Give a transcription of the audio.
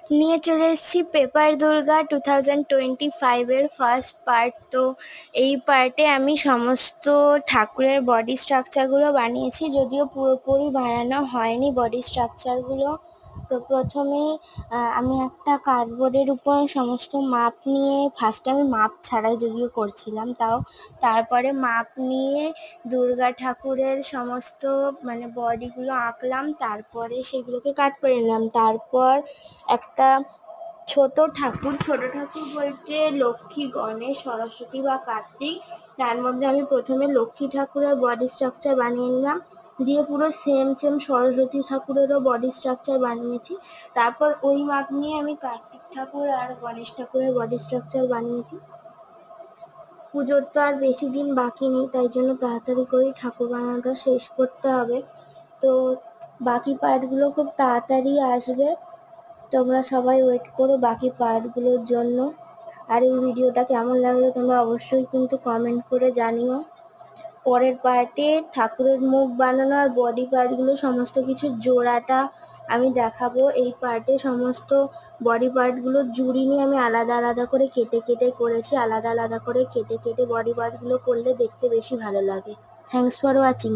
নিয়ে চলে এসেছি পেপার দুর্গা 2025-এর ফার্স্ট পার্ট। তো এই পার্টে আমি সমস্ত ঠাকুরের বডি স্ট্রাকচারগুলো বানিয়েছি, যদিও পুরোপুরি বানানো হয়নি বডি স্ট্রাকচারগুলো। তো প্রথমেই আমি একটা কার্ডবোর্ডের উপর সমস্ত মাপ নিয়ে, ফার্স্টে আমি মাপ ছাড়াই যদিও করছিলাম, তারপরে মাপ নিয়ে দুর্গা ঠাকুরের সমস্ত বডিগুলো আঁকলাম, তারপরে সেগুলোকে কাট করে নিলাম। তারপর একটা ছোট ঠাকুর বলতে লক্ষ্মী, গণেশ, সরস্বতী বা কার্তিক, তার মধ্যে আমি প্রথমে লক্ষ্মী ঠাকুরের বডি স্ট্রাকচার বানিয়ে নিলাম, দিয়ে পুরো সেম সরস্বতী ঠাকুরেরও বডি স্ট্রাকচার বানিয়েছি। তারপর ওই মাপ নিয়ে আমি কার্তিক ঠাকুর আর গণেশ ঠাকুরের বডি স্ট্রাকচার বানিয়েছি। পুজোর তো আর বেশি দিন বাকি নেই, তাই জন্য তাড়াতাড়ি করে ঠাকুর বানানোটা শেষ করতে হবে। তো বাকি পার্টগুলো খুব তাড়াতাড়ি আসবে, তোমরা সবাই ওয়েট করো বাকি পার্টগুলোর জন্য। আর এই ভিডিওটা কেমন লাগলো তোমরা অবশ্যই কিন্তু কমেন্ট করে জানিও। পরের পার্টে ঠাকুরের মুখ বানানো আর বডি পার্টগুলো সমস্ত কিছু জোড়াটা আমি দেখাবো। এই পার্টে সমস্ত বডি পার্টগুলো জুড়ি নিয়ে আমি আলাদা আলাদা করে কেটে কেটে করেছি, আলাদা আলাদা করে কেটে কেটে বডি পার্টগুলো করলে দেখতে বেশি ভালো লাগে। Thanks for watching.